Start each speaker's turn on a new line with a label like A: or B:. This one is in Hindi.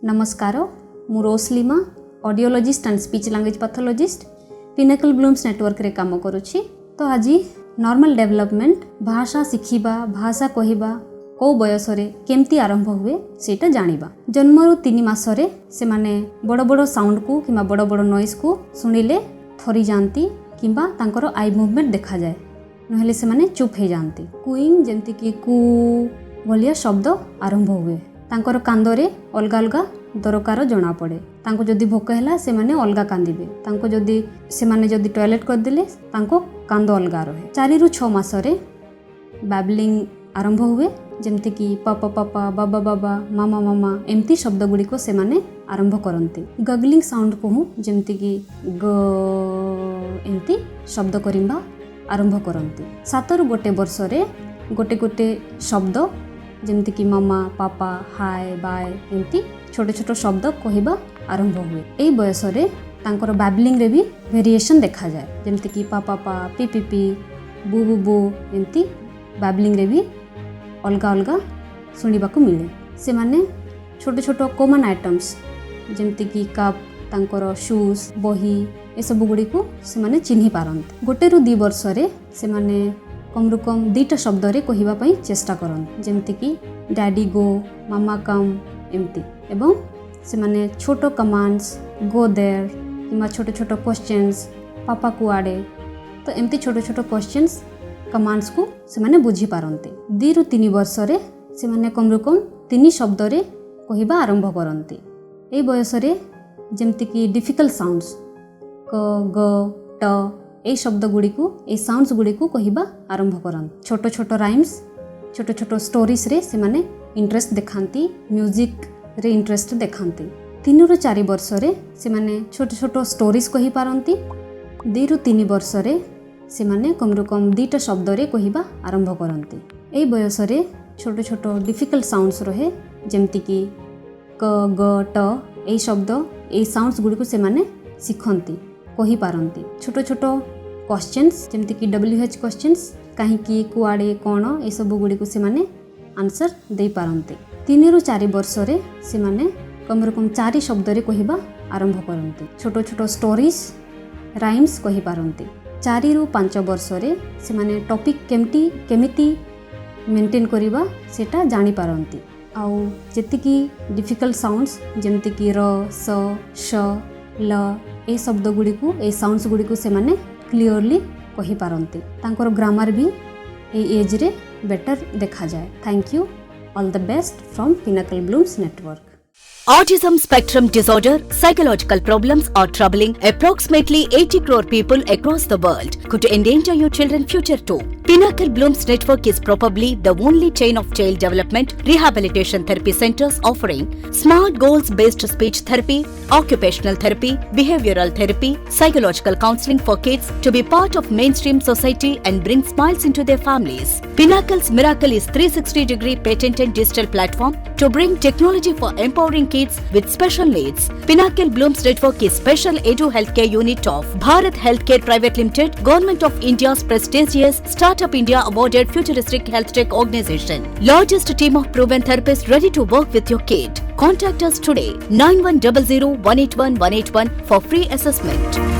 A: नमस्कार मु Roselima audiologist and speech language pathologist Pinnacle Blooms Network रे काम करुछि। तो आज नॉर्मल डेवलपमेंट भाषा शिखिबा भाषा कहिबा को बयस रे केमती आरंभ हुए सेटा जानिबा। जन्मरु 3 मास रे से माने बड़ बड़ साउंड को किबा बड़ बड़ नॉइज को सुनिले थरी जानती किबा तांकर आई मूवमेंट देखा जाए नहले से माने चुप हे जानती। कुइंग जेमती कि कु भलिया शब्द आरंभ हुए। तांकर कांदरे अलगा अलगा दरकार जना पड़े। तांको जदि भोक हैला से माने अलगा कांदिबे। तांको जदि से माने जदि टॉयलेट कर दिले तांको कांद अलगा रहे। 4 रु 6 मास रे बैबलिंग आरंभ हुए जेमती कि पापा पापा बाबा बाबा मामा मामा एमती शब्द गुडी को से माने आरंभ करंती। गगलिंग साउंड को जेमती कि ग एमती शब्द करिबा आरंभ करंती। 7 रु 1 वर्ष रे गोटे गोटे शब्द जेमती कि मामा पापा हाय बाय एमती छोटे छोटे शब्द कहिबा आरंभ हुए। एई बयस रे तांकर बैबलिंग रे भी वेरिएशन देखा जाए जेमती कि पापा पा पी पी पी बू बू बू एमती बैबलिंग रे भी अलगा अलगा सुनिबा को मिले। से माने छोटे छोटे कॉमन आइटम्स जेमती कि कप तांकर शूज बही ए सब गुडी को से माने चिन्हि पारंत। गोटे रु 2 वर्ष रे से माने कम रु कम 2टा शब्द रे कहिबा पई चेष्टा करन जेमती कि डैडी गो मामा कम एमती एवं से माने छोटो कमांड्स गो देयर किमा छोटे छोटे क्वेश्चंस पापा को आडे तो एमती छोटे छोटे क्वेश्चंस कमांड्स को से माने बुझी पारंते। 2 रु 3 वर्ष रे से माने कम रु कम 3 शब्द रे कहिबा आरंभ करंती। ए बयस रे जेमती कि डिफिकल्ट साउंड्स क ग ट ए शब्द गुडी को ए साउंड्स गुडी को कहिबा आरंभ करन। छोटो छोटो राइम्स छोटो छोटो स्टोरीज रे से माने इंटरेस्ट देखांती म्यूजिक रे इंटरेस्ट देखांती। 3 रु 4 वर्ष रे से माने छोटो छोटो स्टोरीज कहि पारंती। 2 रु 3 वर्ष रे से माने कम रु कम 2टा शब्द रे कहिबा आरंभ करंती। ए बयस रे छोटो छोटो डिफिकल्ट साउंड्स रहे जेमती कि क ग ट ए शब्द ए साउंड्स गुडी को से माने सिखंती कहि पारंती। छोटो छोटो क्वेश्चंस जेमती कि WH क्वेश्चंस काहे कि कुआडे कोन ए सब गुडी को से माने आंसर दे पारंती। 3 रु 4 वर्ष रे से माने कम रु कम 4 शब्द रे कहिबा आरंभ करंती। छोटो छोटो स्टोरीज राइम्स कहि पारंती। 4 रु 5 वर्ष रे से माने टॉपिक केमिति मेंटेन करिबा सेटा जानि पारंती। आउ जेति कि डिफिकल्ट साउंड्स जेमती कि र स श ल ए शब्द गुडी को ए साउंड्स गुडी को से माने क्लियरली कहि पारंती। तांकर ग्रामर भी ए एज रे बेटर देखा जाए। Thank you all the best from Pinnacle Blooms Network.
B: Autism spectrum disorder, psychological problems are troubling approximately 80 crore people across the world. Could endanger your children's future too. Pinnacle Blooms Network is probably the only chain of child development rehabilitation therapy centers offering smart goals-based speech therapy, occupational therapy, behavioral therapy, psychological counseling for kids to be part of mainstream society and bring smiles into their families. Pinnacle's Miracle is 360-degree patented digital platform to bring technology for empowering kids with special needs. Pinnacle Blooms Network is special edu healthcare unit of Bharat Healthcare Private Limited, Government of India's prestigious Startup India awarded futuristic health tech organization. Largest team of proven therapists ready to work with your kid. Contact us today 9100 181 181 for free assessment.